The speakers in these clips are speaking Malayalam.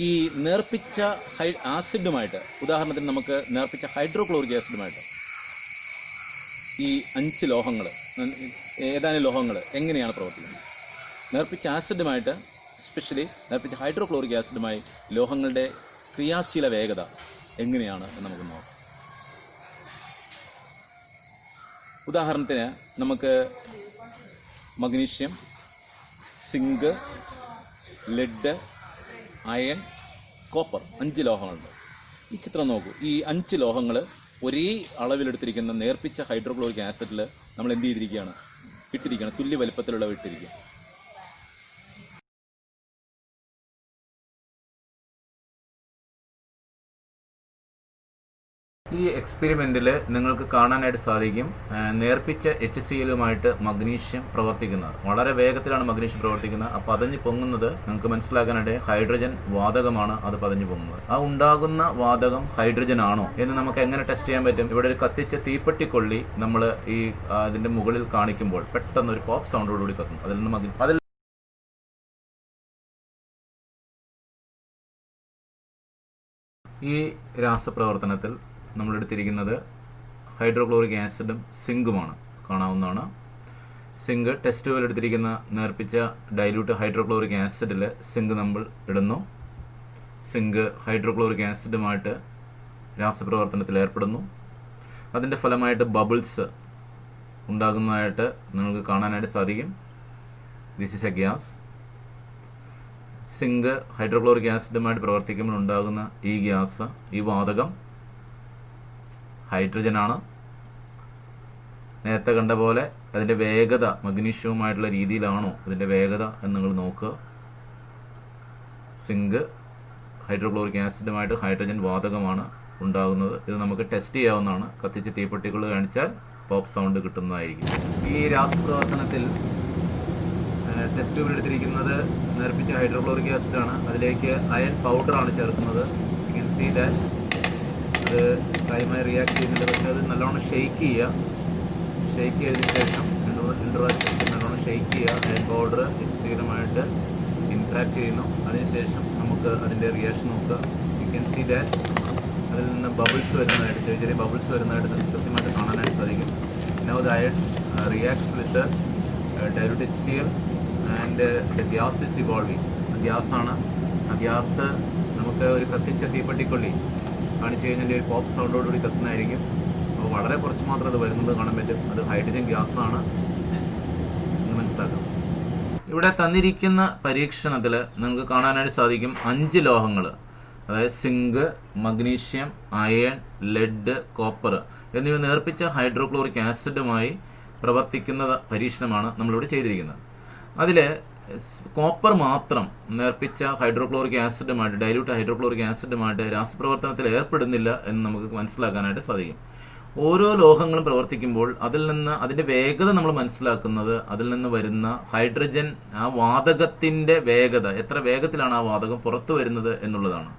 ഈ നേർപ്പിച്ച ആസിഡുമായിട്ട്, ഉദാഹരണത്തിന് നമുക്ക് നേർപ്പിച്ച ഹൈഡ്രോക്ലോറിക് ആസിഡുമായിട്ട് ഈ 5 ലോഹങ്ങൾ, ഏതാനും ലോഹങ്ങൾ എങ്ങനെയാണ് പ്രവർത്തിക്കുന്നത്? നേർപ്പിച്ച ആസിഡുമായിട്ട്, എസ്പെഷ്യലി നേർപ്പിച്ച ഹൈഡ്രോക്ലോറിക് ആസിഡുമായി ലോഹങ്ങളുടെ ക്രിയാശീല വേഗത എങ്ങനെയാണ് എന്ന് നമുക്ക് നോക്കാം. ഉദാഹരണത്തിന് നമുക്ക് magnesium, zinc, lead, iron, copper 5 ലോഹങ്ങളുണ്ട്. ഈ ചിത്രം നോക്കൂ. ഈ 5 ലോഹങ്ങൾ ഒരേ അളവിലെടുത്തിരിക്കുന്ന നേർപ്പിച്ച ഹൈഡ്രോക്ലോറിക് ആസിഡിൽ നമ്മൾ എന്ത് ചെയ്തിരിക്കുകയാണ്? ഇട്ടിരിക്കുകയാണ്, തുല്യ വലുപ്പത്തിലുള്ള ഇട്ടിരിക്കുക. ഈ എക്സ്പെരിമെൻറ്റിൽ നിങ്ങൾക്ക് കാണാനായിട്ട് സാധിക്കും നേർപ്പിച്ച HCl-ലുമായിട്ട് മഗ്നീഷ്യം പ്രവർത്തിക്കുന്നത്. വളരെ വേഗത്തിലാണ് മഗ്നീഷ്യം പ്രവർത്തിക്കുന്നത്. ആ പതഞ്ഞ് പൊങ്ങുന്നത് നിങ്ങൾക്ക് മനസ്സിലാക്കാനായിട്ട് ഹൈഡ്രജൻ വാതകമാണ് അത് പതഞ്ഞ് പൊങ്ങുന്നത്. ആ ഉണ്ടാകുന്ന വാതകം ഹൈഡ്രജൻ ആണോ എന്ന് നമുക്ക് എങ്ങനെ ടെസ്റ്റ് ചെയ്യാൻ പറ്റും? ഇവിടെ ഒരു കത്തിച്ച തീപ്പെട്ടിക്കൊള്ളി നമ്മൾ ഈ അതിൻ്റെ മുകളിൽ കാണിക്കുമ്പോൾ പെട്ടെന്ന് ഒരു പോപ്പ് സൗണ്ടോടുകൂടി കത്തും. അതിൽ നിന്ന് ഈ രാസപ്രവർത്തനത്തിൽ നമ്മളെടുത്തിരിക്കുന്നത് ഹൈഡ്രോക്ലോറിക് ആസിഡും സിങ്കുമാണ്, കാണാവുന്നതാണ്. സിങ്ക് ടെസ്റ്റ് ട്യൂബിൽ എടുത്തിരിക്കുന്ന നേർപ്പിച്ച ഡൈല്യൂട്ട് ഹൈഡ്രോക്ലോറിക് ആസിഡിൽ സിങ്ക് നമ്മൾ ഇടുന്നു. സിങ്ക് ഹൈഡ്രോക്ലോറിക് ആസിഡുമായിട്ട് രാസപ്രവർത്തനത്തിൽ ഏർപ്പെടുന്നു. അതിൻ്റെ ഫലമായിട്ട് ബബിൾസ് ഉണ്ടാകുന്നതായിട്ട് നിങ്ങൾക്ക് കാണാനായിട്ട് സാധിക്കും. This is a gas. Zinc hydrochloric ആസിഡുമായിട്ട് പ്രവർത്തിക്കുമ്പോൾ ഉണ്ടാകുന്ന ഈ ഗ്യാസ്, ഈ വാതകം ഹൈഡ്രജനാണ്. നേരത്തെ കണ്ട പോലെ അതിൻ്റെ വേഗത മഗ്നീഷ്യവുമായിട്ടുള്ള രീതിയിലാണോ അതിൻ്റെ വേഗത എന്ന് നിങ്ങൾ നോക്കുക. സിങ്ക് ഹൈഡ്രോക്ലോറിക് ആസിഡുമായിട്ട് ഹൈഡ്രജൻ വാതകമാണ് ഉണ്ടാകുന്നത്. ഇത് നമുക്ക് ടെസ്റ്റ് ചെയ്യാവുന്നതാണ്. കത്തിച്ച് തീപ്പെട്ടികൾ കാണിച്ചാൽ പോപ്പ് സൗണ്ട് കിട്ടുന്നതായിരിക്കും. ഈ രാസപ്രവർത്തനത്തിൽ ടെസ്റ്റ് ട്യൂബിൽ എടുത്തിരിക്കുന്നത് നേർപ്പിച്ച ഹൈഡ്രോക്ലോറിക് ആസിഡാണ്. അതിലേക്ക് അയൺ പൗഡറാണ് ചേർക്കുന്നത്. യു ക്യാൻ സീ ദാറ്റ് അത് കാര്യമായി റിയാക്ട് ചെയ്യുന്നുണ്ട്. പക്ഷേ അത് നല്ലോണം ഷെയ്ക്ക് ചെയ്യുക. ഷെയ്ക്ക് ചെയ്തതിന് ശേഷം നല്ലോണം ഷെയ്ക്ക് ചെയ്യുക. അയൺ പൗഡർ HCl-ലുമായിട്ട് ഇൻട്രാക്ട് ചെയ്യുന്നു. അതിനുശേഷം നമുക്ക് അതിൻ്റെ റിയാക്ഷൻ നോക്കുക. യു ക്യാൻ സീ ദാറ്റ് അതിൽ നിന്ന് ബബിൾസ് വരുന്നതായിട്ട്, ചെറിയ ചെറിയ ബബിൾസ് വരുന്നതായിട്ട് കൃത്യമായിട്ട് കാണാനായിട്ട് സാധിക്കും. Now the iron reacts with dilute HCl and the gas is evolving. ഗ്യാസാണ്. ആ ഗ്യാസ് നമുക്ക് ഒരു കത്തിച്ച തീപ്പെട്ടിക്കൊള്ളി കാണിച്ചു കഴിഞ്ഞാൽ ഒരു പോപ്പ് സൗണ്ടോടുകൂടി കത്തുന്നതായിരിക്കും. അപ്പോൾ വളരെ കുറച്ച് മാത്രം അത് വരുന്നത് കാണാൻ പറ്റും. അത് ഹൈഡ്രജൻ ഗ്യാസാണ് എന്ന് മനസ്സിലാക്കാം. ഇവിടെ തന്നിരിക്കുന്ന പരീക്ഷണത്തിൽ നിങ്ങൾക്ക് കാണാനായിട്ട് സാധിക്കും 5 ലോഹങ്ങൾ, അതായത് zinc, magnesium, iron, lead, copper എന്നിവ നേർപ്പിച്ച ഹൈഡ്രോക്ലോറിക് ആസിഡുമായി പ്രവർത്തിക്കുന്ന പരീക്ഷണമാണ് നമ്മളിവിടെ ചെയ്തിരിക്കുന്നത്. അതിൽ കോപ്പർ മാത്രം നേർപ്പിച്ച ഹൈഡ്രോക്ലോറിക് ആസിഡുമായിട്ട്, ഡൈല്യൂട്ട് ഹൈഡ്രോക്ലോറിക് ആസിഡുമായിട്ട് രാസപ്രവർത്തനത്തിൽ ഏർപ്പെടുന്നില്ല എന്ന് നമുക്ക് മനസ്സിലാക്കാനായിട്ട് സാധിക്കും. ഓരോ ലോഹങ്ങളും പ്രവർത്തിക്കുമ്പോൾ അതിൽ നിന്ന് അതിൻ്റെ വേഗത നമ്മൾ മനസ്സിലാക്കുന്നത് അതിൽ നിന്ന് വരുന്ന ഹൈഡ്രജൻ, ആ വാതകത്തിൻ്റെ വേഗത, എത്ര വേഗത്തിലാണ് ആ വാതകം പുറത്തു വരുന്നത് എന്നുള്ളതാണ്.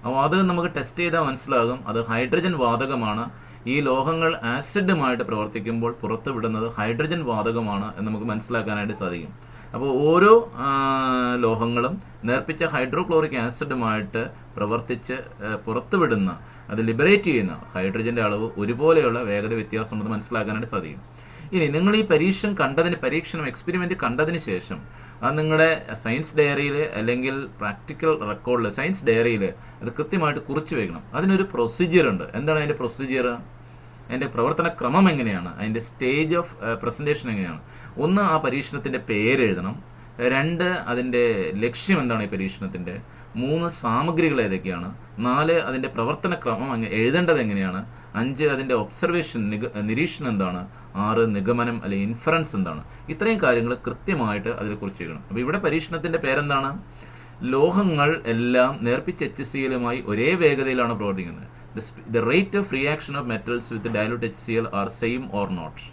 ആ വാതകം നമുക്ക് ടെസ്റ്റ് ചെയ്താൽ മനസ്സിലാകും അത് ഹൈഡ്രജൻ വാതകമാണ്. ഈ ലോഹങ്ങൾ ആസിഡുമായിട്ട് പ്രവർത്തിക്കുമ്പോൾ പുറത്തുവിടുന്നത് ഹൈഡ്രജൻ വാതകമാണ് എന്ന് നമുക്ക് മനസ്സിലാക്കാനായിട്ട് സാധിക്കും. അപ്പോൾ ഓരോ ലോഹങ്ങളും നേർപ്പിച്ച ഹൈഡ്രോക്ലോറിക് ആസിഡുമായിട്ട് പ്രവർത്തിച്ച് പുറത്തുവിടുന്ന, അത് ലിബറേറ്റ് ചെയ്യുന്ന ഹൈഡ്രജൻ്റെ അളവ് ഒരുപോലെയുള്ള വേഗത വ്യത്യാസമുണ്ടെന്ന് മനസ്സിലാക്കാനായിട്ട് സാധിക്കും. ഇനി നിങ്ങൾ ഈ പരീക്ഷണം എക്സ്പെരിമെൻ്റ് കണ്ടതിന് ശേഷം അത് നിങ്ങളുടെ സയൻസ് ഡയറിയിൽ അല്ലെങ്കിൽ പ്രാക്ടിക്കൽ റെക്കോർഡിൽ, സയൻസ് ഡയറിയിൽ അത് കൃത്യമായിട്ട് കുറിച്ച് വയ്ക്കണം. അതിനൊരു പ്രൊസീജിയർ ഉണ്ട്. എന്താണ് അതിൻ്റെ പ്രൊസീജിയർ? അതിൻ്റെ പ്രവർത്തന ക്രമം എങ്ങനെയാണ്? അതിൻ്റെ സ്റ്റേജ് ഓഫ് പ്രസൻറ്റേഷൻ എങ്ങനെയാണ്? 1, ആ പരീക്ഷണത്തിൻ്റെ പേര് എഴുതണം. 2, അതിൻ്റെ ലക്ഷ്യം എന്താണ് ഈ പരീക്ഷണത്തിൻ്റെ. 3, സാമഗ്രികൾ ഏതൊക്കെയാണ്. 4, അതിൻ്റെ പ്രവർത്തന ക്രമം എഴുതേണ്ടത് എങ്ങനെയാണ്. 5, അതിൻ്റെ ഒബ്സർവേഷൻ, നിരീക്ഷണം എന്താണ്. 6, നിഗമനം അല്ലെങ്കിൽ ഇൻഫറൻസ് എന്താണ്. ഇത്രയും കാര്യങ്ങൾ കൃത്യമായിട്ട് അതിൽ കുറിച്ച് വയ്ക്കണം. അപ്പോൾ ഇവിടെ പരീക്ഷണത്തിൻ്റെ പേരെന്താണ്? ലോഹങ്ങൾ എല്ലാം നേർപ്പിച്ച HCl-ലുമായി ഒരേ വേഗതയിലാണ് പ്രവർത്തിക്കുന്നത്. The rate of reaction of metals with dilute HCl are same or not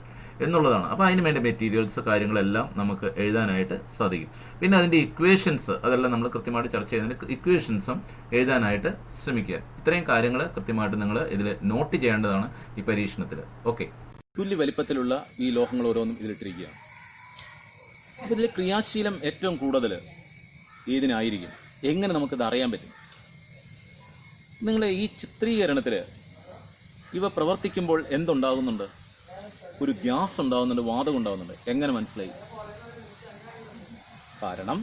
എന്നുള്ളതാണ്. അപ്പോൾ അതിന് വേണ്ട മെറ്റീരിയൽസ്, കാര്യങ്ങളെല്ലാം നമുക്ക് എഴുതാനായിട്ട് സാധിക്കും. പിന്നെ അതിൻ്റെ ഇക്വേഷൻസ്, അതെല്ലാം നമ്മൾ കൃത്യമായിട്ട് ചർച്ച ചെയ്യുന്നതിന് ഇക്വേഷൻസും എഴുതാനായിട്ട് ശ്രമിക്കുക. ഇത്രയും കാര്യങ്ങൾ കൃത്യമായിട്ട് നിങ്ങൾ ഇതിൽ നോട്ട് ചെയ്യേണ്ടതാണ് ഈ പരീക്ഷണത്തിൽ. ഓക്കെ, തുല്യ വലിപ്പത്തിലുള്ള ഈ ലോഹങ്ങൾ ഓരോന്നും ഇതിലിട്ടിരിക്കുകയാണ്. അപ്പോൾ ഇതിൽ ക്രിയാശീലം ഏറ്റവും കൂടുതൽ ഏതിനായിരിക്കും? എങ്ങനെ നമുക്കിത് അറിയാൻ പറ്റും? നിങ്ങളെ ഈ ചിത്രീകരണത്തിൽ ഇവ പ്രവർത്തിക്കുമ്പോൾ എന്തുണ്ടാകുന്നുണ്ട്? ഒരു ഗ്യാസ് ഉണ്ടാകുന്നുണ്ട്, വാതകം ഉണ്ടാകുന്നുണ്ട്. എങ്ങനെ മനസ്സിലായി? കാരണം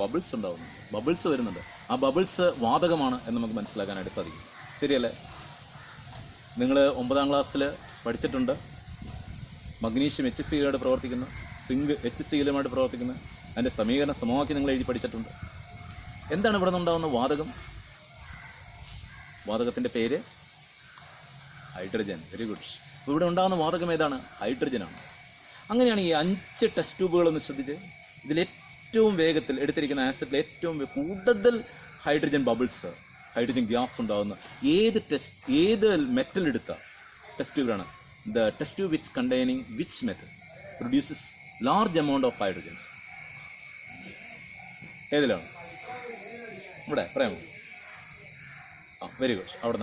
ബബിൾസ് ഉണ്ടാകുന്നുണ്ട്, ബബിൾസ് വരുന്നുണ്ട്. ആ ബബിൾസ് വാതകമാണ് എന്ന് നമുക്ക് മനസ്സിലാക്കാനായിട്ട് സാധിക്കും. ശരിയല്ലേ? നിങ്ങൾ 9ാം ക്ലാസ്സിൽ പഠിച്ചിട്ടുണ്ട്, മഗ്നീഷ്യം HCl പ്രവർത്തിക്കുന്നു, സിങ്ക് HCl പ്രവർത്തിക്കുന്നു. അതിൻ്റെ സമീകരണ സമവാക്യം നിങ്ങൾ എഴുതി പഠിച്ചിട്ടുണ്ട്. എന്താണ് ഇവിടെ നിന്നുണ്ടാകുന്ന വാതകം? വാതകത്തിൻ്റെ പേര് ഹൈഡ്രജൻ. Very good. അപ്പോൾ ഇവിടെ ഉണ്ടാകുന്ന വാതകം ഏതാണ്? ഹൈഡ്രജനാണ്. അങ്ങനെയാണ് ഈ 5 ടെസ്റ്റ് ട്യൂബുകളൊന്ന് ശ്രദ്ധിച്ച്. ഇതിൽ ഏറ്റവും വേഗത്തിൽ എടുത്തിരിക്കുന്ന ആസിഡിൽ ഏറ്റവും കൂടുതൽ ഹൈഡ്രജൻ ബബിൾസ്, ഹൈഡ്രജൻ ഗ്യാസ് ഉണ്ടാകുന്ന ഏത് മെറ്റൽ എടുത്ത ടെസ്റ്റ് ട്യൂബാണ്? The test tube which containing which metal produces large amount of hydrogens? ഏതിലാണ്? ഇവിടെ പറയാമോ? Very good. അവിടെ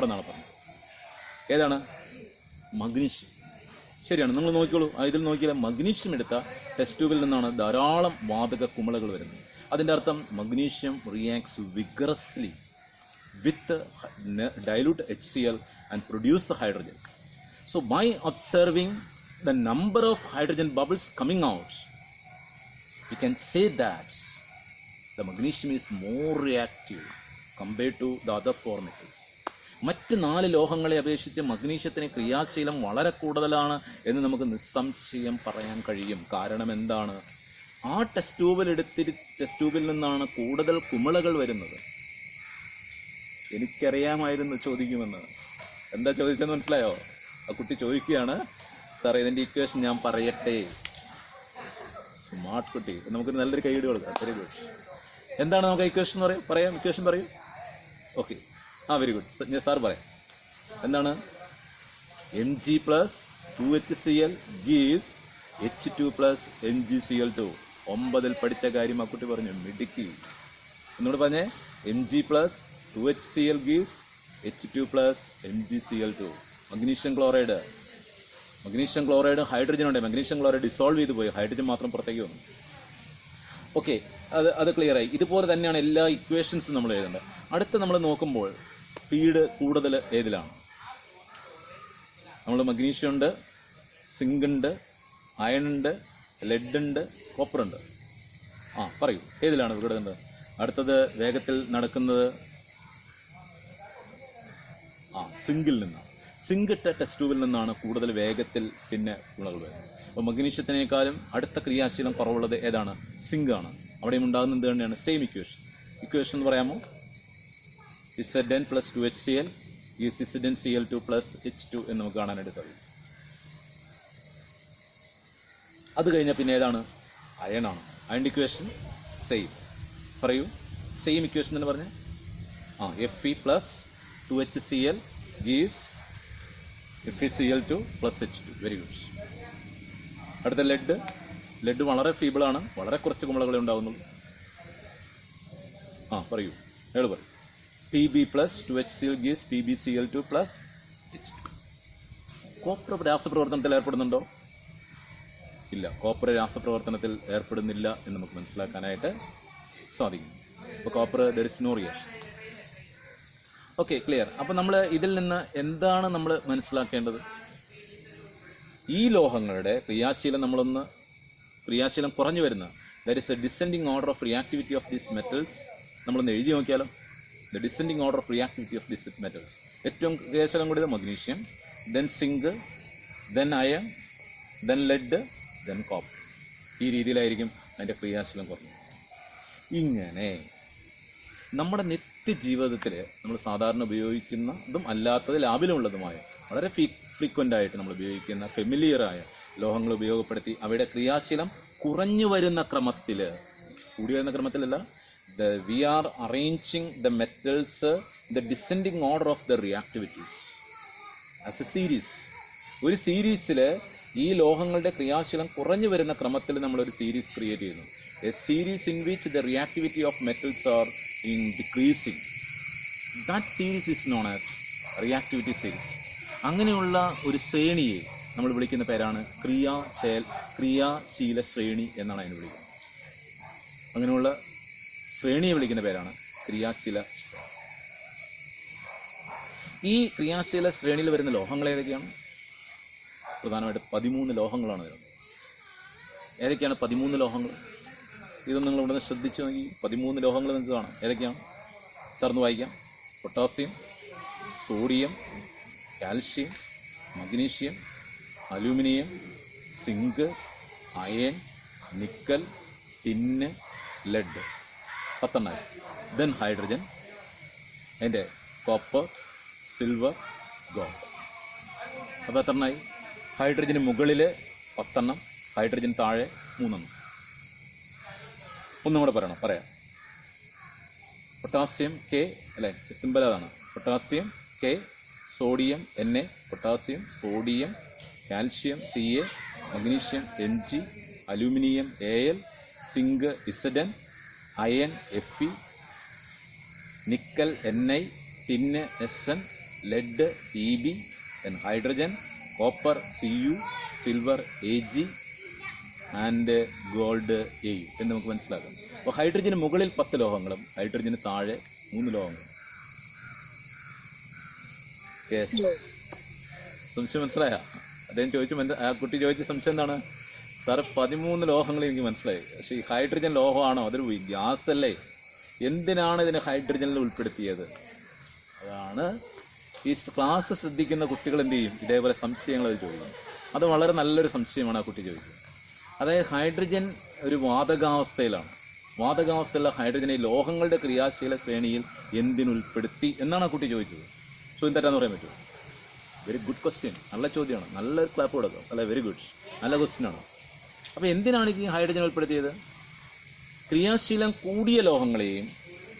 നിന്നാണ് പറഞ്ഞത്. ഏതാണ്? മഗ്നീഷ്യം. ശരിയാണ്. നിങ്ങൾ നോക്കിക്കോളൂ, ഇതിൽ നോക്കിയാൽ മഗ്നീഷ്യം എടുത്ത ടെസ്റ്റ് ട്യൂബിൽ നിന്നാണ് ധാരാളം വാതക കുമിളകൾ വരുന്നത്. അതിൻ്റെ അർത്ഥം magnesium reacts vigorously with dilute HCl and produce the hydrogen. So by observing the number of hydrogen bubbles coming out, we can say that the magnesium is more reactive compared to the other 4 metals. മറ്റ് 4 ലോഹങ്ങളെ അപേക്ഷിച്ച് മഗ്നീഷ്യത്തിന് ക്രിയാശീലം വളരെ കൂടുതലാണ് എന്ന് നമുക്ക് നിസ്സംശയം പറയാൻ കഴിയും. കാരണം എന്താണ്? ആ ടെസ്റ്റ് ട്യൂബിൽ നിന്നാണ് കൂടുതൽ കുമിളകൾ വരുന്നത്. എനിക്കറിയാമായിരുന്നു ചോദിക്കുമെന്ന്. എന്താ ചോദിച്ചെന്ന് മനസ്സിലായോ? ആ കുട്ടി ചോദിക്കുകയാണ്, സാർ ഇതിൻ്റെ ഇക്വേഷൻ ഞാൻ പറയട്ടെ. സ്മാർട്ട് കുട്ടി. നമുക്ക് നല്ലൊരു കൈയ്യടി കൊടുക്കാം. Very good. എന്താണ് നമുക്ക് ഇക്വേഷൻ പറയാം? ഇക്വേഷൻ പറയൂ. Okay, very good. സാർ പറയാം. എന്താണ്? Mg plus 2HCl gives H2 plus MgCl2. 9ൽ പഠിച്ച കാര്യം ആ കുട്ടി പറഞ്ഞു. മിടുക്കി. എന്നോട് പറഞ്ഞേ. Mg plus 2HCl gives H2 plus MgCl2. Magnesium chloride hydrogen ഉണ്ട്. മഗ്നീഷ്യം ക്ലോറൈഡ് ഡിസോൾവ് ചെയ്ത് പോയി, ഹൈഡ്രജൻ മാത്രം പുറത്തേക്ക് വന്നു. ഓക്കെ, അത് ക്ലിയർ ആയി. ഇതുപോലെ തന്നെയാണ് എല്ലാ ഇക്വേഷൻസും നമ്മൾ എഴുതേണ്ടത്. അടുത്ത് നമ്മൾ നോക്കുമ്പോൾ സ്പീഡ് കൂടുതൽ ഏതിലാണ്? നമ്മൾ മഗ്നീഷ്യം ഉണ്ട്, സിങ്ക് ഉണ്ട്, അയൺ ഉണ്ട്, ലെഡ് ഉണ്ട്, കോപ്പർ ഉണ്ട്. പറയൂ, ഏതിലാണ് കൂടുതലുണ്ട്? അടുത്തത് വേഗത്തിൽ നടക്കുന്നത് സിങ്കിൽ നിന്നാണ്. സിങ്ക് ഇട്ട ടെസ്റ്റ് ട്യൂബിൽ നിന്നാണ് കൂടുതൽ വേഗത്തിൽ പിന്നെ ഗുണങ്ങൾ വരുന്നത്. അപ്പോൾ മഗ്നീഷ്യത്തിനേക്കാളും അടുത്ത ക്രിയാശീലം കുറവുള്ളത് ഏതാണ്? സിങ്ക് ആണ്. അവിടെയും ഉണ്ടാകുന്നത് എന്ത് തന്നെയാണ്? സെയിം ഇക്വേഷൻ എന്ന് പറയാമോ? Zn plus 2HCl is ZnCl2 plus H2 എന്ന് നമുക്ക് കാണാനായിട്ട് സാധിക്കും. അത് കഴിഞ്ഞാൽ പിന്നെ ഏതാണ്? അയൺ ആണ്. Iron equation same. പറയൂ, സെയിം ഇക്വേഷൻ എന്ന് പറഞ്ഞേ. Fe plus 2HCl gives FeCl2 plus H2. Very good. അടുത്ത ലെഡ് വളരെ ഫീബിളാണ്, വളരെ കുറച്ച് കുമിളകളെ ഉണ്ടാകുന്നുള്ളൂ. പറയൂ, പറയൂ. Pb plus 2HCl gives PbCl2 plus H2. Copper രാസപ്രവർത്തനത്തിൽ ഏർപ്പെടുന്നുണ്ടോ? ഇല്ല, കോപ്പർ രാസപ്രവർത്തനത്തിൽ ഏർപ്പെടുന്നില്ല എന്ന് നമുക്ക് മനസ്സിലാക്കാനായിട്ട് സാധിക്കും. അപ്പോൾ copper there is no reaction. Okay, clear. അപ്പോൾ നമ്മൾ ഇതിൽ നിന്ന് എന്താണ് നമ്മൾ മനസ്സിലാക്കേണ്ടത്? ഈ ലോഹങ്ങളുടെ ക്രിയാശീലം കുറഞ്ഞു വരുന്ന there is a descending order of reactivity of these metals. നമ്മളൊന്ന് എഴുതി നോക്കിയാലോ. The descending order of reactivity of these metals. ഏറ്റവും ക്രിയാശീലം കൂടിയത് magnesium, then zinc, then iron, then lead, then copper. ഈ രീതിയിലായിരിക്കും അതിൻ്റെ ക്രിയാശീലം കുറഞ്ഞത്. ഇങ്ങനെ നമ്മുടെ നിത്യജീവിതത്തിൽ നമ്മൾ സാധാരണ ഉപയോഗിക്കുന്നതും അല്ലാത്തത് ലാഭിലുമുള്ളതുമായ വളരെ ഫ്രീക്വൻ്റ് ആയിട്ട് നമ്മൾ ഉപയോഗിക്കുന്ന ഫെമിലിയറായ ലോഹങ്ങൾ ഉപയോഗപ്പെടുത്തി അവയുടെ ക്രിയാശീലം കുറഞ്ഞു വരുന്ന ക്രമത്തിൽ, കൂടി വരുന്ന ക്രമത്തിലല്ല, we are arranging the metals in the descending order of the reactivities as a series. ഒരു സീരീസിൽ ഈ ലോഹങ്ങളുടെ ക്രിയാശീലം കുറഞ്ഞു വരുന്ന ക്രമത്തിൽ നമ്മളൊരു സീരീസ് ക്രിയേറ്റ് ചെയ്യുന്നു. A series in which the reactivity of metals are in decreasing. That series is known as reactivity series. അങ്ങനെയുള്ള ഒരു ശ്രേണിയെ നമ്മൾ വിളിക്കുന്ന പേരാണ് ക്രിയാശീല ശ്രേണി എന്നാണ് അതിന് വിളിക്കുന്നത്. അങ്ങനെയുള്ള ശ്രേണിയെ വിളിക്കുന്ന പേരാണ് ക്രിയാശീല ശ്രേണി. ഈ ക്രിയാശീല ശ്രേണിയിൽ വരുന്ന ലോഹങ്ങൾ ഏതൊക്കെയാണ്? പ്രധാനമായിട്ട് 13 ലോഹങ്ങളാണ് വരുന്നത്. ഏതൊക്കെയാണ് 13 ലോഹങ്ങൾ? ഇതൊന്നും നിങ്ങൾ ഇവിടെ നിന്ന് ശ്രദ്ധിച്ചു നോക്കി. 13 ലോഹങ്ങൾ നിങ്ങൾക്ക് കാണാം. ഏതൊക്കെയാണ് സാറിന് വായിക്കാം? Potassium, sodium, calcium, magnesium, aluminium, zinc, iron, nickel, tin, lead. 10. Then hydrogen, അതിൻ്റെ കോപ്പർ, സിൽവർ, ഗോൾഡ്. അപ്പോൾ എത്രണ്ണായി? ഹൈഡ്രജന് മുകളിൽ 10, ഹൈഡ്രജൻ താഴെ 3. ഒന്നും കൂടെ പറയാം. പൊട്ടാസ്യം കെ അല്ലേ, സിമ്പിൾ അതാണ്. Potassium K, sodium Na, potassium, sodium, calcium Ca, magnesium Mg, aluminium Al, zinc Zn, iron Fe, nickel Ni, tin Sn, lead Eb, hydrogen, copper Cu, silver Ag and gold A എന്ന് നമുക്ക് മനസ്സിലാക്കാം. അപ്പോൾ ഹൈഡ്രജന് മുകളിൽ 10 ലോഹങ്ങളും ഹൈഡ്രജന് താഴെ 3 ലോഹങ്ങളും. സംശയം മനസ്സിലായ? അദ്ദേഹം ആ കുട്ടി ചോദിച്ച സംശയം എന്താണ്? സാറ് 13 ലോഹങ്ങൾ എനിക്ക് മനസ്സിലായി, പക്ഷേ ഈ ഹൈഡ്രജൻ ലോഹമാണോ? അതൊരു ഗ്യാസ് അല്ലേ? എന്തിനാണ് ഇതിനെ ഹൈഡ്രജനിൽ ഉൾപ്പെടുത്തിയത്? അതാണ് ഈ ക്ലാസ് ശ്രദ്ധിക്കുന്ന കുട്ടികൾ എന്ത് ചെയ്യും? ഇതേപോലെ സംശയങ്ങൾ അത് ചോദിക്കും. അത് വളരെ നല്ലൊരു സംശയമാണ് ആ കുട്ടി ചോദിക്കുന്നത്. അതായത് ഹൈഡ്രജൻ ഒരു വാതകാവസ്ഥയിലാണ്. വാതകാവസ്ഥയിലുള്ള ഹൈഡ്രജനെ ലോഹങ്ങളുടെ ക്രിയാശീല ശ്രേണിയിൽ എന്തിനുൾപ്പെടുത്തി എന്നാണ് ആ കുട്ടി ചോദിച്ചത്. ചോദ്യം തെറ്റാന്ന് പറയാൻ പറ്റുമോ? Very good question. നല്ല ചോദ്യമാണ്. നല്ലൊരു ക്ലാപ്പ് കൊടുക്കാം അല്ലെ? വെരി ഗുഡ്, നല്ല ക്വസ്റ്റ്യനാണ്. അപ്പോൾ എന്തിനാണ് ഈ ഹൈഡ്രജൻ ഉൾപ്പെടുത്തിയത്? ക്രിയാശീലം കൂടിയ ലോഹങ്ങളെയും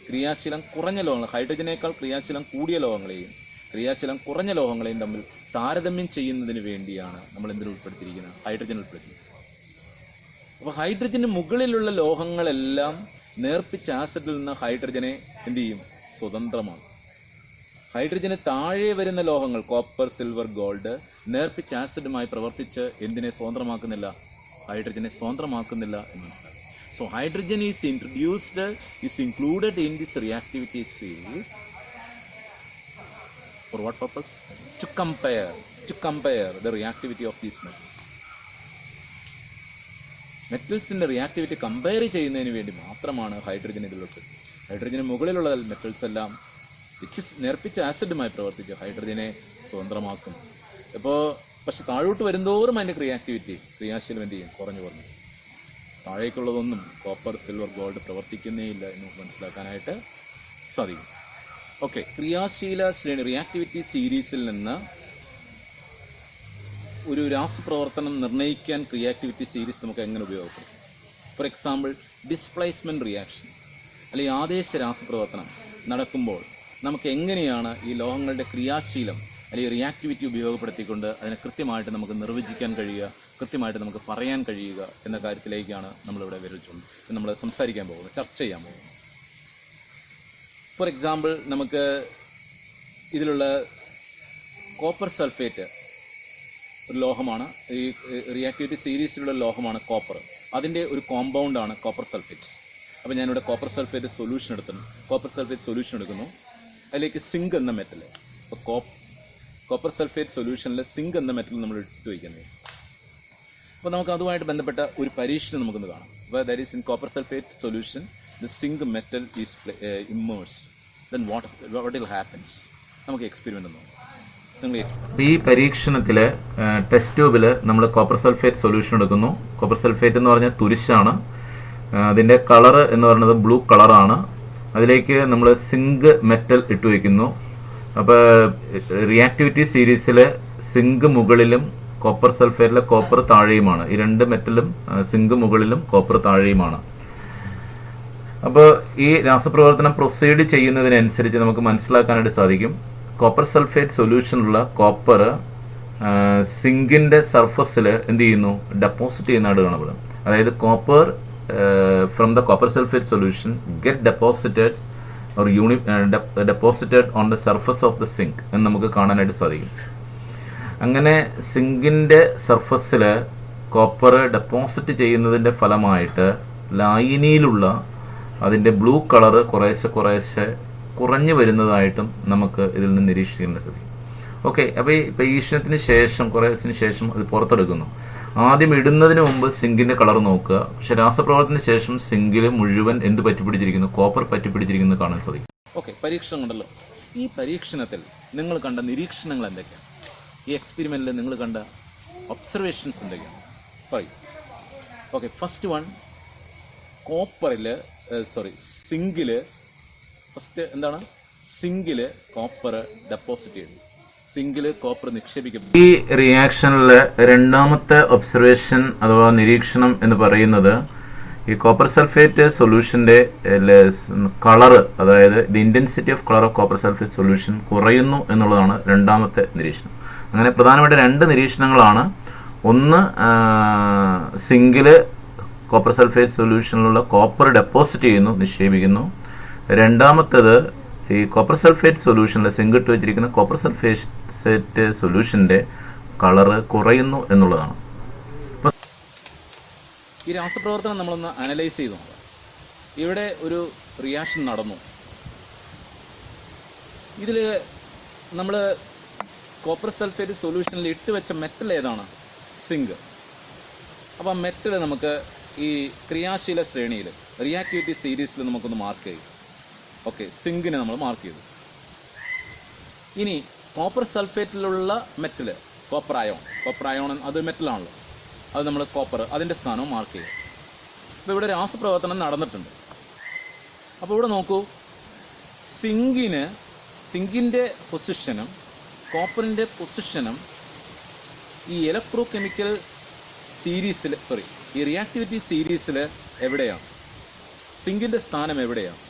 ക്രിയാശീലം കുറഞ്ഞ ലോഹങ്ങൾ, ഹൈഡ്രജനേക്കാൾ ക്രിയാശീലം കൂടിയ ലോഹങ്ങളെയും ക്രിയാശീലം കുറഞ്ഞ ലോഹങ്ങളെയും തമ്മിൽ താരതമ്യം ചെയ്യുന്നതിന് വേണ്ടിയാണ് നമ്മൾ എന്തിനു ഉൾപ്പെടുത്തിയിരിക്കുന്നത്? ഹൈഡ്രജൻ ഉൾപ്പെടുത്തിയത്. അപ്പോൾ ഹൈഡ്രജന് മുകളിലുള്ള ലോഹങ്ങളെല്ലാം നേർപ്പിച്ച ആസിഡിൽ നിന്ന് ഹൈഡ്രജനെ എന്ത് ചെയ്യും? സ്വതന്ത്രമാണ്. ഹൈഡ്രജന് താഴെ വരുന്ന ലോഹങ്ങൾ കോപ്പർ, സിൽവർ, ഗോൾഡ് നേർപ്പിച്ച ആസിഡുമായി പ്രവർത്തിച്ച് എന്തിനെ സ്വതന്ത്രമാക്കുന്നില്ല? ഹൈഡ്രജനെ സ്വതന്ത്രമാക്കുന്നില്ല എന്ന് മനസ്സിലാക്കും. So hydrogen is included in this reactivity series for what purpose? To compare the reactivity of these metals. മെറ്റൽസിന്റെ റിയാക്ടിവിറ്റി കമ്പയർ ചെയ്യുന്നതിന് വേണ്ടി മാത്രമാണ് ഹൈഡ്രജൻ ഇതിലുള്ളത്. ഹൈഡ്രജന് മുകളിലുള്ള മെറ്റൽസ് എല്ലാം നേർപ്പിച്ച ആസിഡുമായി പ്രവർത്തിച്ച് ഹൈഡ്രജനെ സ്വതന്ത്രമാക്കും. പക്ഷെ താഴോട്ട് വരുന്തോറും അതിന്റെ ക്രിയാശീലം എന്ത് ചെയ്യും? കുറഞ്ഞു. താഴേക്കുള്ളതൊന്നും കോപ്പർ, സിൽവർ, ഗോൾഡ് പ്രവർത്തിക്കുന്നേ ഇല്ല എന്ന് മനസ്സിലാക്കാനായിട്ട് സാധിക്കും. ഓക്കെ, ക്രിയാശീല ശ്രേണി റിയാക്ടിവിറ്റി സീരീസിൽ നിന്ന് ഒരു രാസപ്രവർത്തനം നിർണ്ണയിക്കാൻ ക്രിയാക്ടിവിറ്റി സീരീസ് നമുക്ക് എങ്ങനെ ഉപയോഗപ്പെടും? ഫോർ എക്സാമ്പിൾ, ഡിസ്പ്ലേസ്മെന്റ് റിയാക്ഷൻ അല്ലെങ്കിൽ ആദേശ രാസപ്രവർത്തനം നടക്കുമ്പോൾ നമുക്ക് എങ്ങനെയാണ് ഈ ലോഹങ്ങളുടെ ക്രിയാശീലം അല്ലെങ്കിൽ റിയാക്ടിവിറ്റി ഉപയോഗപ്പെടുത്തിക്കൊണ്ട് അതിനെ കൃത്യമായിട്ട് നമുക്ക് നിർവചിക്കാൻ കഴിയുക, കൃത്യമായിട്ട് നമുക്ക് പറയാൻ കഴിയുക എന്ന കാര്യത്തിലേക്കാണ് നമ്മളിവിടെ നമ്മൾ സംസാരിക്കാൻ പോകുന്നത്, ചർച്ച ചെയ്യാൻ പോകുന്നത്. ഫോർ എക്സാമ്പിൾ, നമുക്ക് ഇതിലുള്ള കോപ്പർ സൾഫേറ്റ് ഒരു ലോഹമാണ്. ഈ റിയാക്ടിവിറ്റി സീരീസിലുള്ള ലോഹമാണ് കോപ്പർ. അതിൻ്റെ ഒരു കോമ്പൗണ്ടാണ് കോപ്പർ സൾഫേറ്റ്. അപ്പോൾ ഞാനിവിടെ കോപ്പർ സൾഫേറ്റ് സൊല്യൂഷൻ എടുക്കുന്നു. അതിലേക്ക് സിങ്ക് എന്ന മെറ്റൽ, അപ്പോൾ കോപ്പർ സൾഫേറ്റ് സൊല്യൂഷനിൽ സിങ്ക് എന്ന മെറ്റൽ നമ്മൾ ഇട്ട് വയ്ക്കുന്നത്. അപ്പോൾ നമുക്ക് അതുമായിട്ട് ബന്ധപ്പെട്ട ഒരു പരീക്ഷണം നമുക്കൊന്ന് കാണാം. അപ്പോൾ that is in copper sulphate solution the zinc metal is immersed. Then what will happens? നമുക്ക് എക്സ്പെരിമെൻ്റ് നോക്കാം. ഈ പരീക്ഷണത്തിൽ ടെസ്റ്റ് ട്യൂബിൽ നമ്മൾ കോപ്പർ സൾഫേറ്റ് സൊല്യൂഷൻ എടുക്കുന്നു. കോപ്പർ സൾഫേറ്റ് എന്ന് പറഞ്ഞാൽ തുരിശാണ്. അതിൻ്റെ കളറ് എന്ന് പറയുന്നത് ബ്ലൂ കളറാണ്. അതിലേക്ക് നമ്മൾ സിങ്ക് മെറ്റൽ ഇട്ട് വയ്ക്കുന്നു. അപ്പോൾ റിയാക്ടിവിറ്റി സീരീസിൽ സിങ്ക് മുകളിലും കോപ്പർ സൾഫേറ്റിലെ കോപ്പർ താഴെയുമാണ്. ഈ രണ്ട് മെറ്റലും സിങ്ക് മുകളിലും കോപ്പർ താഴെയുമാണ്. അപ്പോൾ ഈ രാസപ്രവർത്തനം പ്രൊസീഡ് ചെയ്യുന്നതിനനുസരിച്ച് നമുക്ക് മനസ്സിലാക്കാനായിട്ട് സാധിക്കും, കോപ്പർ സൾഫേറ്റ് സൊല്യൂഷനുള്ള കോപ്പർ സിങ്കിൻ്റെ സർഫസിൽ എന്ത് ചെയ്യുന്നു? ഡെപ്പോസിറ്റ് ചെയ്യുന്നതായിട്ട് കാണപ്പെടും. അതായത് copper from the copper sulphate solution get deposited or deposited on the surface of the sink എന്ന് നമുക്ക് കാണാനായിട്ട് സാധിക്കും. അങ്ങനെ സിങ്കിൻ്റെ സർഫസിൽ കോപ്പർ ഡെപ്പോസിറ്റ് ചെയ്യുന്നതിൻ്റെ ഫലമായിട്ട് ലായനിയിലുള്ള അതിൻ്റെ ബ്ലൂ കളറ് കുറേശ്ശെ കുറഞ്ഞു വരുന്നതായിട്ടും നമുക്ക് ഇതിൽ നിന്ന് നിരീക്ഷിക്കാൻ സാധിക്കും. ഓക്കെ, അപ്പോൾ ഈ പരീക്ഷണത്തിന് ശേഷം കുറേ ദിവസത്തിന് ശേഷം അത് പുറത്തെടുക്കുന്നു. ആദ്യം ഇടുന്നതിന് മുമ്പ് സിങ്കിൻ്റെ കളർ നോക്കുക. പക്ഷേ രാസപ്രവർത്തനത്തിന് ശേഷം സിങ്കിൽ മുഴുവൻ എന്ത് പറ്റിപ്പിടിച്ചിരിക്കുന്നു? കോപ്പർ പറ്റിപ്പിടിച്ചിരിക്കുന്നു കാണാൻ സാധിക്കും. ഓക്കെ, പരീക്ഷണം കണ്ടല്ലോ. ഈ പരീക്ഷണത്തിൽ നിങ്ങൾ കണ്ട നിരീക്ഷണങ്ങൾ എന്തൊക്കെയാണ്? ഈ എക്സ്പെരിമെൻറ്റിൽ നിങ്ങൾ കണ്ട ഒബ്സർവേഷൻസ് എന്തൊക്കെയാണ് പറയും? ഓക്കെ, ഫസ്റ്റ് വൺ, സിങ്കിൽ ഫസ്റ്റ് എന്താണ്? സിങ്കിൽ കോപ്പർ ഡെപ്പോസിറ്റ് ചെയ്യുന്നു, സിങ്കിൽ കോപ്പർ നിക്ഷേപിക്കപ്പെടുന്നു. ഈ റിയാക്ഷനിലെ രണ്ടാമത്തെ ഒബ്സർവേഷൻ അഥവാ നിരീക്ഷണം എന്ന് പറയുന്നത് ഈ കോപ്പർ സൾഫേറ്റ് സൊല്യൂഷൻ്റെ കളർ, അതായത് the intensity of colour of copper sulphate solution കുറയുന്നു എന്നുള്ളതാണ് രണ്ടാമത്തെ നിരീക്ഷണം. അങ്ങനെ പ്രധാനമായിട്ട് രണ്ട് നിരീക്ഷണങ്ങളാണ്. ഒന്ന്, സിങ്കിൽ കോപ്പർ സൾഫേറ്റ് സൊല്യൂഷനിലുള്ള കോപ്പർ ഡെപ്പോസിറ്റ് ചെയ്യുന്നു, നിക്ഷേപിക്കുന്നു. രണ്ടാമത്തേത് ഈ കോപ്പർ സൾഫേറ്റ് സൊല്യൂഷനിൽ സിങ്ക് ഇട്ട് വെച്ചിരിക്കുന്ന കോപ്പർ സൾഫേറ്റ് സൊല്യൂഷൻ്റെ കളറ് കുറയുന്നു എന്നുള്ളതാണ്. ഈ രാസപ്രവർത്തനം നമ്മളൊന്ന് അനലൈസ് ചെയ്ത് നോക്കാം. ഇവിടെ ഒരു റിയാക്ഷൻ നടന്നു. ഇതിൽ നമ്മൾ കോപ്പർ സൾഫേറ്റ് സൊല്യൂഷനിൽ ഇട്ട് വെച്ച മെറ്റൽ ഏതാണ്? സിങ്ക്. അപ്പോൾ ആ മെറ്റൽ നമുക്ക് ഈ ക്രിയാശീല ശ്രേണിയിൽ റിയാക്ടിവിറ്റി സീരീസിൽ നമുക്കൊന്ന് മാർക്ക് ചെയ്യും. ഓക്കെ, സിങ്കിനെ നമ്മൾ മാർക്ക് ചെയ്തു. ഇനി കോപ്പർ സൾഫേറ്റിലുള്ള മെറ്റൽ കോപ്പർ അയോൺ അത് മെറ്റലാണല്ലോ, അത് നമ്മൾ കോപ്പർ അതിൻ്റെ സ്ഥാനവും മാർക്ക് ചെയ്യും. അപ്പോൾ ഇവിടെ രാസപ്രവർത്തനം നടന്നിട്ടുണ്ട്. അപ്പോൾ ഇവിടെ നോക്കൂ, സിങ്കിൻ്റെ പൊസിഷനും കോപ്പറിൻ്റെ പൊസിഷനും ഈ ഇലക്ട്രോ കെമിക്കൽ സീരീസിൽ ഈ റിയാക്ടിവിറ്റി സീരീസിൽ എവിടെയാണ്? സിങ്കിൻ്റെ സ്ഥാനം എവിടെയാണ്?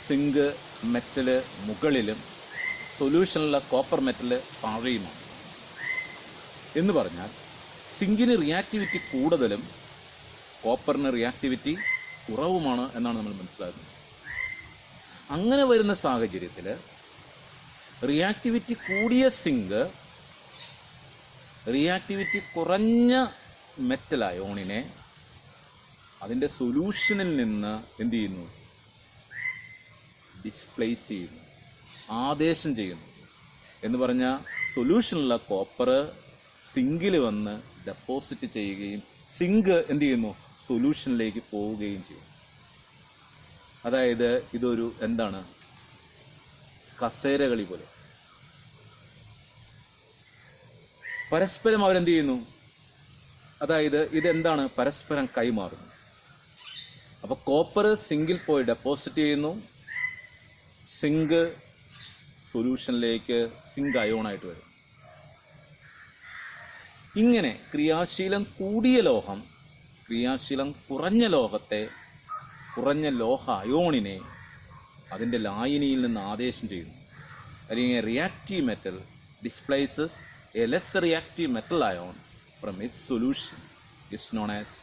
സിങ്ക് മെറ്റല് മുകളിലും സൊല്യൂഷനിലുള്ള കോപ്പർ മെറ്റല് താഴെയുമാണ്. എന്ന് പറഞ്ഞാൽ സിങ്കിന് റിയാക്ടിവിറ്റി കൂടുതലും കോപ്പറിന് റിയാക്ടിവിറ്റി കുറവുമാണ് എന്നാണ് നമ്മൾ മനസ്സിലാക്കുന്നത്. അങ്ങനെ വരുന്ന സാഹചര്യത്തിൽ റിയാക്ടിവിറ്റി കൂടിയ സിങ്ക് റിയാക്ടിവിറ്റി കുറഞ്ഞ മെറ്റൽ അയോണിനെ അതിൻ്റെ സൊല്യൂഷനിൽ നിന്ന് എന്ത് ചെയ്യുന്നു? ഡിസ്പ്ലേസ് ചെയ്യുന്നു, ആദേശം ചെയ്യുന്നു. എന്ന് പറഞ്ഞാൽ സൊല്യൂഷനിലുള്ള കോപ്പർ സിങ്കിൽ വന്ന് ഡെപ്പോസിറ്റ് ചെയ്യുകയും സിങ്ക് എന്ത് ചെയ്യുന്നു? സൊല്യൂഷനിലേക്ക് പോവുകയും ചെയ്യും. അതായത് ഇതൊരു എന്താണ്? കസേരകളി പോലെ പരസ്പരം അവരെന്ത് ചെയ്യുന്നു? അതായത് ഇതെന്താണ്? പരസ്പരം കൈമാറുന്നു. അപ്പോൾ കോപ്പർ സിങ്കിൽ പോയി ഡെപ്പോസിറ്റ് ചെയ്യുന്നു, സിങ്ക് സൊല്യൂഷനിലേക്ക് സിങ്ക് അയോണായിട്ട് വരും. ഇങ്ങനെ ക്രിയാശീലം കൂടിയ ലോഹം ക്രിയാശീലം കുറഞ്ഞ ലോഹത്തെ, കുറഞ്ഞ ലോഹ അയോണിനെ അതിൻ്റെ ലായനിയിൽ നിന്ന് ആദേശം ചെയ്യുന്നു. അല്ലെങ്കിൽ reactive metal displaces A less reactive metal ion from it's solution is known as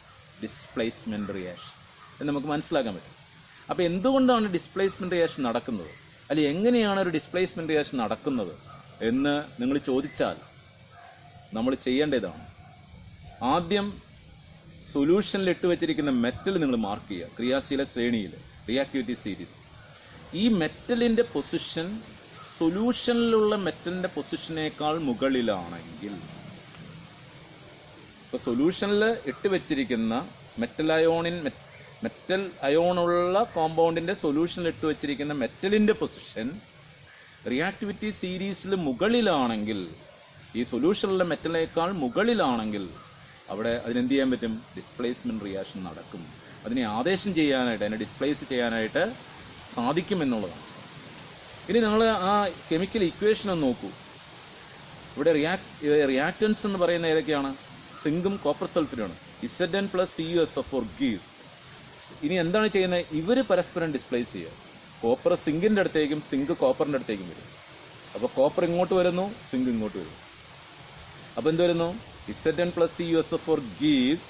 displacement reaction എന്ന് നമുക്ക് മനസ്സിലാക്കാൻ പറ്റും. അപ്പോൾ എന്തുകൊണ്ടാണ് ഡിസ്പ്ലേസ്മെൻറ്റ് റിയാക്ഷൻ നടക്കുന്നത്, അല്ലെങ്കിൽ എങ്ങനെയാണ് ഒരു ഡിസ്പ്ലേസ്മെൻറ്റ് റിയാക്ഷൻ നടക്കുന്നത് എന്ന് നിങ്ങൾ ചോദിച്ചാൽ നമ്മൾ ചെയ്യേണ്ടതാണ്. ആദ്യം സൊല്യൂഷനിൽ ഇട്ട് വെച്ചിരിക്കുന്ന മെറ്റൽ നിങ്ങൾ മാർക്ക് ചെയ്യുക. ക്രിയാശീല ശ്രേണിയിൽ റിയാക്ടിവിറ്റി സീരീസ് ഈ മെറ്റലിൻ്റെ പൊസിഷൻ സൊല്യൂഷനിലുള്ള മെറ്റലിൻ്റെ പൊസിഷനേക്കാൾ മുകളിലാണെങ്കിൽ, ഇപ്പോൾ സൊല്യൂഷനിൽ ഇട്ട് വെച്ചിരിക്കുന്ന മെറ്റൽ അയോണുള്ള കോമ്പൗണ്ടിൻ്റെ സൊല്യൂഷനിൽ ഇട്ട് വെച്ചിരിക്കുന്ന മെറ്റലിൻ്റെ പൊസിഷൻ റിയാക്ടിവിറ്റി സീരീസിൽ മുകളിലാണെങ്കിൽ, ഈ സൊല്യൂഷനിലുള്ള മെറ്റലിനേക്കാൾ മുകളിലാണെങ്കിൽ അവിടെ അതിനെന്ത് ചെയ്യാൻ പറ്റും? ഡിസ്പ്ലേസ്മെൻറ്റ് റിയാക്ഷൻ നടക്കും. അതിനെ ആദേശം ചെയ്യാനായിട്ട്, അതിനെ ഡിസ്പ്ലേസ് ചെയ്യാനായിട്ട് സാധിക്കുമെന്നുള്ളതാണ്. ഇനി നിങ്ങൾ ആ കെമിക്കൽ ഇക്വേഷൻ ഒന്ന് നോക്കൂ. ഇവിടെ റിയാക്റ്റൻസ് എന്ന് പറയുന്ന ഏതൊക്കെയാണ്? സിങ്കും കോപ്പർ സൾഫേറ്റുമാണ്. Zn + CuSO4 gives. ഇനി എന്താണ് ചെയ്യുന്നത്? ഇവർ പരസ്പരം ഡിസ്പ്ലേസ് ചെയ്യുക. കോപ്പർ സിങ്കിൻ്റെ അടുത്തേക്കും സിങ്ക് കോപ്പറിൻ്റെ അടുത്തേക്കും വരും. അപ്പോൾ കോപ്പർ ഇങ്ങോട്ട് വരുന്നു, സിങ്ക് ഇങ്ങോട്ട് വരും. അപ്പോൾ എന്ത് വരുന്നു? Zn + CuSO4 gives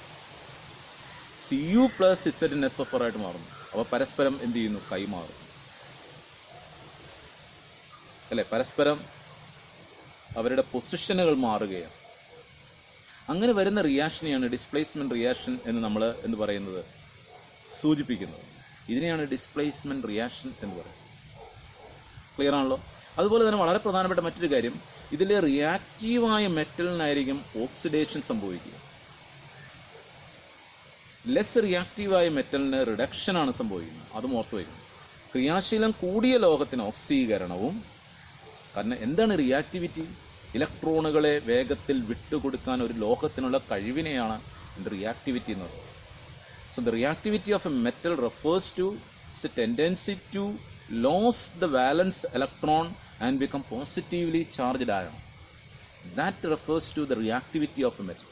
Cu + ZnSO4 ആയിട്ട് മാറുന്നു. അപ്പോൾ പരസ്പരം എന്ത് ചെയ്യുന്നു? കൈമാറും അല്ലേ? പരസ്പരം അവരുടെ പൊസിഷനുകൾ മാറുകയാണ്. അങ്ങനെ വരുന്ന റിയാക്ഷനെയാണ് ഡിസ്പ്ലേസ്മെൻറ്റ് റിയാക്ഷൻ എന്ന് നമ്മൾ എന്ത് പറയുന്നത്? സൂചിപ്പിക്കുന്നത്. ഇതിനെയാണ് ഡിസ്പ്ലേസ്മെൻറ്റ് റിയാക്ഷൻ എന്ന് പറയുന്നത്. ക്ലിയർ ആണല്ലോ. അതുപോലെ തന്നെ വളരെ പ്രധാനപ്പെട്ട മറ്റൊരു കാര്യം, ഇതിൽ റിയാക്റ്റീവായ മെറ്റലിനായിരിക്കും ഓക്സിഡേഷൻ സംഭവിക്കുക. ലെസ് റിയാക്റ്റീവായ മെറ്റലിന് റിഡക്ഷനാണ് സംഭവിക്കുന്നത്. അതും ഓർത്ത് വയ്ക്കണം. ക്രിയാശീലം കൂടിയ ലോഹത്തിന് ഓക്സീകരണവും, കാരണം എന്താണ് റിയാക്ടിവിറ്റി? ഇലക്ട്രോണുകളെ വേഗത്തിൽ വിട്ടുകൊടുക്കാൻ ഒരു ലോഹത്തിനുള്ള കഴിവിനെയാണ് റിയാക്ടിവിറ്റി എന്ന് പറയുന്നത്. So the reactivity of a metal refers to its tendency to lose the valence electron and become positively charged ion. That refers to the reactivity of a metal.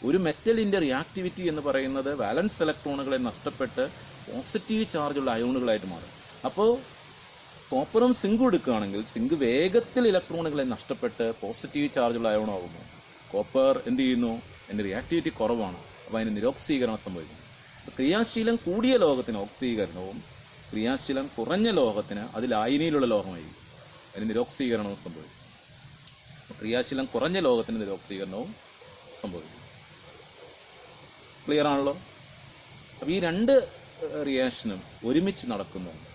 ഒരു മെറ്റലിൻ്റെ റിയാക്ടിവിറ്റി എന്ന് പറയുന്നത് വാലൻസ് ഇലക്ട്രോണുകളെ നഷ്ടപ്പെട്ട് പോസിറ്റീവ് ചാർജുള്ള അയോണുകളായിട്ട് മാറും. അപ്പോൾ കോപ്പറും സിങ്കും എടുക്കുകയാണെങ്കിൽ സിങ്ക് വേഗത്തിൽ ഇലക്ട്രോണുകളെ നഷ്ടപ്പെട്ട് പോസിറ്റീവ് ചാർജുള്ള അയോണാകുമ്പോൾ കോപ്പർ എന്ത് ചെയ്യുന്നു? അതിൻ്റെ റിയാക്ടിവിറ്റി കുറവാണ്. അപ്പോൾ അതിന് നിരോക്സീകരണം സംഭവിക്കുന്നു. ക്രിയാശീലം കൂടിയ ലോഹത്തിന് ഓക്സീകരണവും ക്രിയാശീലം കുറഞ്ഞ ലോഹത്തിന് അത് ലായനിയിലുള്ള ലോഹമായിരിക്കും, അതിന് നിരോക്സീകരണവും സംഭവിക്കും. ക്രിയാശീലം കുറഞ്ഞ ലോഹത്തിന് നിരോക്സീകരണവും സംഭവിക്കും. ക്ലിയർ ആണല്ലോ. അപ്പോൾ ഈ രണ്ട് റിയാക്ഷനും ഒരുമിച്ച് നടക്കുന്നുണ്ട്.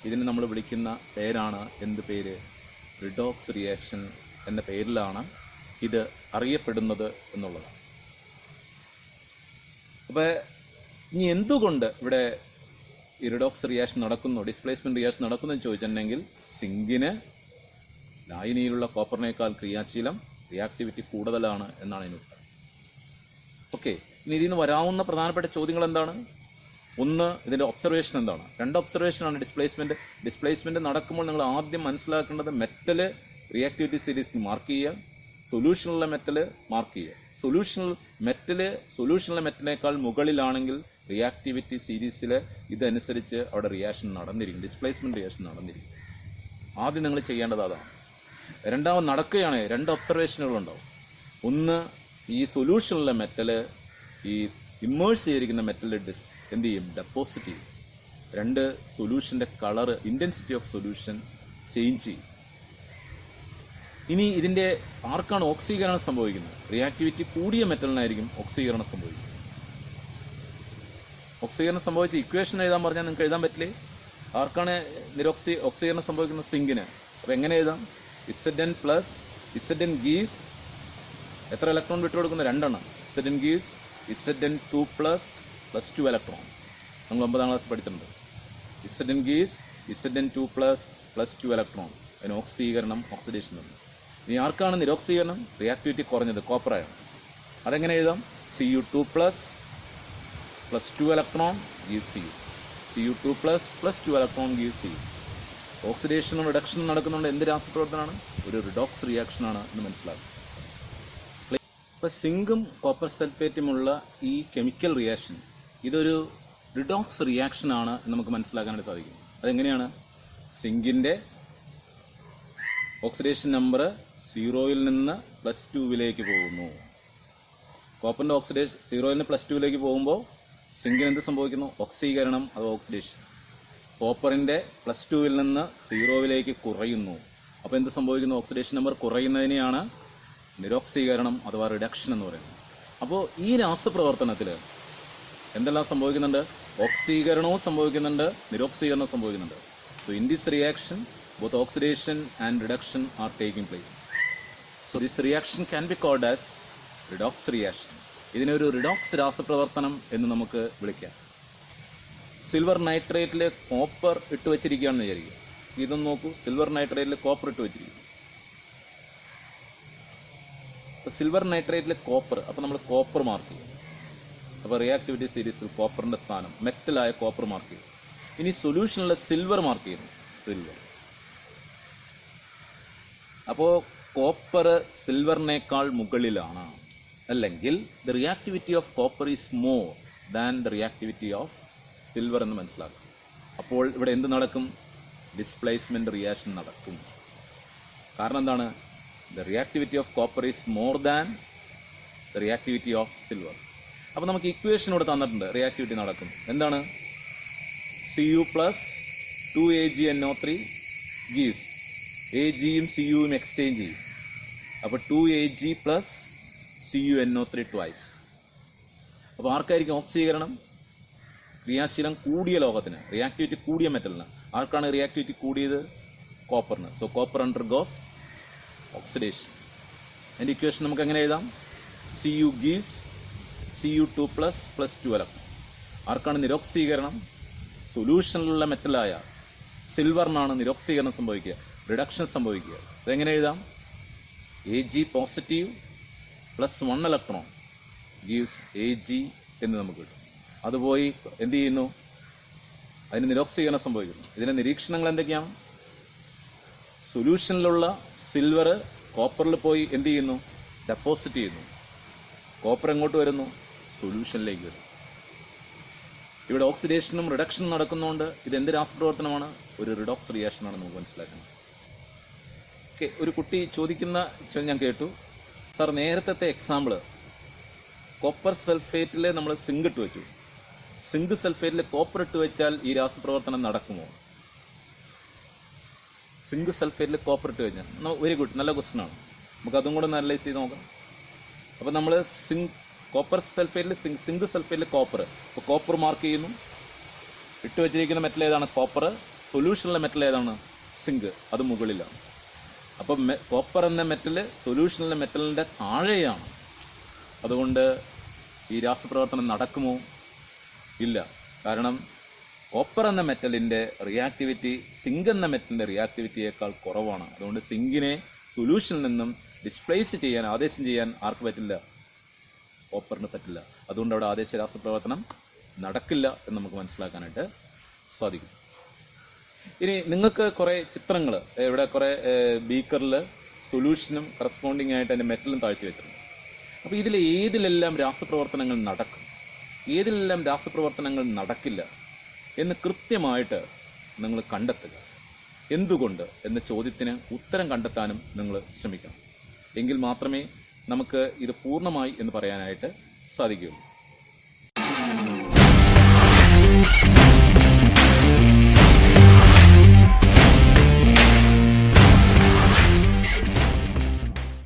ഇതിന് നമ്മൾ വിളിക്കുന്ന പേരാണ് എന്ത് പേര്? റിഡോക്സ് റിയാക്ഷൻ എന്ന പേരിലാണ് ഇത് അറിയപ്പെടുന്നത് എന്നുള്ളതാണ്. അപ്പോൾ ഇനി എന്തുകൊണ്ട് ഇവിടെ ഈ റിഡോക്സ് റിയാക്ഷൻ നടക്കുന്നു, ഡിസ്പ്ലേസ്മെൻറ്റ് റിയാക്ഷൻ നടക്കുന്നു എന്ന് ചോദിച്ചിട്ടുണ്ടെങ്കിൽ സിങ്കിന് ലായനിയിലുള്ള കോപ്പറിനേക്കാൾ ക്രിയാശീലം റിയാക്ടിവിറ്റി കൂടുതലാണ് എന്നാണ് ഇതിന് ഉത്തരം. ഓക്കെ, ഇനി ഇതിൽ നിന്ന് വരാവുന്ന പ്രധാനപ്പെട്ട ചോദ്യങ്ങൾ എന്താണ്? ഒന്ന്, ഇതിൻ്റെ ഒബ്സർവേഷൻ എന്താണ്? രണ്ട് ഒബ്സർവേഷനാണ് ഡിസ്പ്ലേസ്മെൻറ്റ്. ഡിസ്പ്ലേസ്മെൻറ്റ് നടക്കുമ്പോൾ നിങ്ങൾ ആദ്യം മനസ്സിലാക്കേണ്ടത് മെറ്റല് റിയാക്ടിവിറ്റി സീരീസിൽ മാർക്ക് ചെയ്യുക, സൊല്യൂഷനുള്ള മെറ്റല് മാർക്ക് ചെയ്യുക. സൊല്യൂഷനുള്ള മെറ്റലിനേക്കാൾ മുകളിലാണെങ്കിൽ റിയാക്ടിവിറ്റി സീരീസിൽ ഇതനുസരിച്ച് അവിടെ റിയാക്ഷൻ നടന്നിരിക്കും, ഡിസ്പ്ലേസ്മെൻറ്റ് റിയാക്ഷൻ നടന്നിരിക്കും. ആദ്യം നിങ്ങൾ ചെയ്യേണ്ടത് അതാണ്. രണ്ടാമത് നടക്കുകയാണ്, രണ്ട് ഒബ്സർവേഷനുകളുണ്ടാവും. ഒന്ന്, ഈ സൊല്യൂഷനുള്ള മെറ്റല് ഈ ഇമ്മേഴ്സ് ചെയ്തിരിക്കുന്ന മെറ്റലിൽ എന്ത് ചെയ്യും? ഡെപ്പോസിറ്റ് ചെയ്യും. രണ്ട്, സൊല്യൂഷൻ്റെ colour, intensity of solution change ചെയ്യും. ഇനി ഇതിൻ്റെ ആർക്കാണ് ഓക്സീകരണം സംഭവിക്കുന്നത്? റിയാക്ടിവിറ്റി കൂടിയ മെറ്റലിനായിരിക്കും ഓക്സീകരണം സംഭവിക്കുന്നത്. ഓക്സീകരണം സംഭവിച്ച ഇക്വേഷൻ എഴുതാൻ പറഞ്ഞാൽ നിങ്ങൾക്ക് എഴുതാൻ പറ്റില്ലേ? ആർക്കാണ് ഓക്സീകരണം സംഭവിക്കുന്നത്? സിങ്കിന്. അപ്പോൾ എങ്ങനെ എഴുതാം? Zn പ്ലസ് Zn ഗീവ്സ് എത്ര ഇലക്ട്രോൺ വിട്ടുകൊടുക്കുന്നത്? 2 എണ്ണം. Zn gives Zn2 plus 2 electron. നമ്മൾ 9ാം ക്ലാസ് പഠിച്ചിട്ടുണ്ട്. Zn gives Zn2 plus 2 electron. അതിന് ഓക്സീകരണം, ഓക്സിഡേഷൻ ഉണ്ട്. ഇനി ആർക്കാണ് നിരോക്സീകരണം? റിയാക്ടിവിറ്റി കുറഞ്ഞത്, കോപ്പറാണ്. അതെങ്ങനെ എഴുതാം? Cu2 plus 2 electron give Cu2 plus 2 electron give Cu. ഓക്സിഡേഷനും റിഡക്ഷനും നടക്കുന്നുണ്ട്. എന്ത് രാസപ്രവർത്തനമാണ്? ഒരു റിഡോക്സ് റിയാക്ഷനാണ് എന്ന് മനസ്സിലാക്കും. ഇപ്പോൾ സിങ്കും കോപ്പർ സൾഫേറ്റുമുള്ള ഈ കെമിക്കൽ റിയാക്ഷൻ ഇതൊരു റിഡോക്സ് റിയാക്ഷനാണ് എന്ന് നമുക്ക് മനസ്സിലാക്കാനായിട്ട് സാധിക്കും. അതെങ്ങനെയാണ്? സിങ്കിൻ്റെ ഓക്സിഡേഷൻ നമ്പർ 0ൽ നിന്ന് +2 പോകുന്നു. കോപ്പറിൻ്റെ ഓക്സിഡേഷൻ 0ൽ നിന്ന് +2 പോകുമ്പോൾ സിങ്കിന് എന്ത് സംഭവിക്കുന്നു? ഓക്സീകരണം അഥവാ ഓക്സിഡേഷൻ. കോപ്പറിൻ്റെ +2ൽ നിന്ന് 0ലേക്ക് കുറയുന്നു. അപ്പോൾ എന്ത് സംഭവിക്കുന്നു? ഓക്സിഡേഷൻ നമ്പർ കുറയുന്നതിനെയാണ് നിരോക്സീകരണം അഥവാ റിഡക്ഷൻ എന്ന് പറയുന്നത്. അപ്പോൾ ഈ രാസപ്രവർത്തനത്തിൽ എന്തെല്ലാം സംഭവിക്കുന്നുണ്ട്? ഓക്സീകരണവും സംഭവിക്കുന്നുണ്ട്, നിരോക്സീകരണവും സംഭവിക്കുന്നുണ്ട്. So in this reaction both oxidation and reduction are taking place. So this reaction can be called as redox reaction. ഇതിനെ ഒരു റിഡോക്സ് രാസപ്രവർത്തനം എന്ന് നമുക്ക് വിളിക്കാം. സിൽവർ നൈട്രേറ്റിൽ കോപ്പർ ഇട്ട് വെച്ചിരിക്കുകയാണെന്ന് വിചാരിക്കുക. ഇതൊന്ന് നോക്കൂ. സിൽവർ നൈട്രേറ്റിൽ കോപ്പർ ഇട്ട് വെച്ചിരിക്കും. സിൽവർ നൈട്രേറ്റിൽ കോപ്പർ, അപ്പോൾ നമ്മൾ കോപ്പർ മാർക്ക് ചെയ്യും. അപ്പോൾ റിയാക്ടിവിറ്റി സീരീസിൽ കോപ്പറിൻ്റെ സ്ഥാനം മെറ്റലായ കോപ്പർ മാർക്ക് ചെയ്യും. ഇനി സൊല്യൂഷനിലെ സിൽവർ മാർക്ക് ചെയ്യുന്നു. സിൽവർ. അപ്പോൾ കോപ്പർ സിൽവറിനേക്കാൾ മുകളിലാണ്, അല്ലെങ്കിൽ the reactivity of copper is more than the reactivity of silver എന്ന് മനസ്സിലാക്കും. അപ്പോൾ ഇവിടെ എന്ത് നടക്കും? ഡിസ്പ്ലേസ്മെൻറ്റ് റിയാക്ഷൻ നടക്കും. കാരണം എന്താണ്? The reactivity of copper is more than the reactivity of silver. അപ്പോൾ നമുക്ക് ഇക്വേഷൻ ഇവിടെ തന്നിട്ടുണ്ട്. റിയാക്ടിവിറ്റി നടക്കും. എന്താണ്? Cu പ്ലസ് 2AgNO3 ഗീവ്സ് Agയും Cuയും എക്സ്ചേഞ്ച് ചെയ്യും. അപ്പോൾ 2Ag പ്ലസ് CuNO3 ട്വൈസ്. അപ്പോൾ ആർക്കായിരിക്കും ഓക്സീകരണം? ക്രിയാശീലം കൂടിയ ലോഹത്തിന്, റിയാക്ടിവിറ്റി കൂടിയ മെറ്റലിന്. ആർക്കാണ് റിയാക്ടിവിറ്റി കൂടിയത്? കോപ്പറിന്. So copper undergoes oxidation. അതിൻ്റെ ഇക്വേഷൻ നമുക്ക് എങ്ങനെ എഴുതാം? Cu gives Cu2 + 2 electron. ആർക്കാണ് നിരോക്സീകരണം? സൊല്യൂഷനിലുള്ള മെറ്റലായ സിൽവറിനാണ് നിരോക്സീകരണം സംഭവിക്കുക, റിഡക്ഷൻ സംഭവിക്കുക. അതെങ്ങനെ എഴുതാം? Ag positive +1 electron gives Ag എന്ന് നമുക്ക് കിട്ടും. അത് പോയി എന്ത് ചെയ്യുന്നു? അതിന് നിരോക്സീകരണം സംഭവിക്കുന്നു. ഇതിൻ്റെ നിരീക്ഷണങ്ങൾ എന്തൊക്കെയാണ്? സൊല്യൂഷനിലുള്ള സിൽവർ കോപ്പറിൽ പോയി എന്ത് ചെയ്യുന്നു? ഡെപ്പോസിറ്റ് ചെയ്യുന്നു. കോപ്പർ എങ്ങോട്ട് വരുന്നു? സൊല്യൂഷനിലേക്ക് വരുന്നു. ഇവിടെ ഓക്സിഡേഷനും റിഡക്ഷനും നടക്കുന്നതുകൊണ്ട് ഇതെന്ത് രാസപ്രവർത്തനമാണ്? ഒരു റിഡോക്സ് റിയാക്ഷനാണ് നമുക്ക് മനസ്സിലാക്കുന്നത്. ഓക്കെ, ഒരു കുട്ടി ചോദിക്കുന്ന ചോദ്യം ഞാൻ കേട്ടു. സാർ, നേരത്തെ എക്സാമ്പിള് കോപ്പർ സൾഫേറ്റിൽ നമ്മൾ സിങ്ക് ഇട്ട് വെച്ചു. സിങ്ക് സൾഫേറ്റിൽ കോപ്പർ ഇട്ട് വെച്ചാൽ ഈ രാസപ്രവർത്തനം നടക്കുമോ? സിങ്ക് സൾഫേറ്റിൽ കോപ്പർ ഇട്ട് കഴിഞ്ഞാൽ വെരി ഗുഡ്, നല്ല ക്വസ്റ്റ്യൻ ആണ്. നമുക്ക് അതും കൂടെ ഒന്ന് അനലൈസ് ചെയ്ത് നോക്കാം. അപ്പോൾ നമ്മൾ കോപ്പർ സൾഫേറ്റിൽ സിങ്ക് സൾഫേറ്റിൽ കോപ്പർ, അപ്പോൾ കോപ്പർ മാർക്ക് ചെയ്യുന്നു. ഇട്ട് വെച്ചിരിക്കുന്ന മെറ്റൽ ഏതാണ്? കോപ്പർ. സൊല്യൂഷനിലെ മെറ്റൽ ഏതാണ്? സിങ്ക്. അത് മുകളിലാണ്. അപ്പം കോപ്പർ എന്ന മെറ്റൽ സൊല്യൂഷനിലെ മെറ്റലിൻ്റെ താഴെയാണ്. അതുകൊണ്ട് ഈ രാസപ്രവർത്തനം നടക്കുമോ? ഇല്ല. കാരണം കോപ്പർ എന്ന മെറ്റലിൻ്റെ റിയാക്ടിവിറ്റി സിങ്ക് എന്ന മെറ്റലിൻ്റെ റിയാക്ടിവിറ്റിയേക്കാൾ കുറവാണ്. അതുകൊണ്ട് സിങ്കിനെ സൊല്യൂഷനിൽ നിന്നും ഡിസ്പ്ലേസ് ചെയ്യാൻ, ആദേശം ചെയ്യാൻ ആർക്ക് പറ്റില്ല? കോപ്പറിന് പറ്റില്ല. അതുകൊണ്ട് അവിടെ ആദേശ രാസപ്രവർത്തനം നടക്കില്ല എന്ന് നമുക്ക് മനസ്സിലാക്കാനായിട്ട് സാധിക്കും. ഇനി നിങ്ങൾക്ക് കുറേ ചിത്രങ്ങൾ ഇവിടെ കുറേ ബീക്കറിൽ സൊല്യൂഷനും കറസ്പോണ്ടിങ് ആയിട്ട് അതിൻ്റെ മെറ്റലും താഴ്ത്തി വെച്ചിട്ടുണ്ട്. അപ്പോൾ ഇതിൽ ഏതിലെല്ലാം രാസപ്രവർത്തനങ്ങൾ നടക്കും, ഏതിലെല്ലാം രാസപ്രവർത്തനങ്ങൾ നടക്കില്ല എന്ന് കൃത്യമായിട്ട് നിങ്ങൾ കണ്ടെത്തുക. എന്തുകൊണ്ട് എന്ന ചോദ്യത്തിന് ഉത്തരം കണ്ടെത്താനും നിങ്ങൾ ശ്രമിക്കണം. എങ്കിൽ മാത്രമേ നമുക്ക് ഇത് പൂർണ്ണമായി എന്ന് പറയാനായിട്ട് സാധിക്കുകയുള്ളൂ.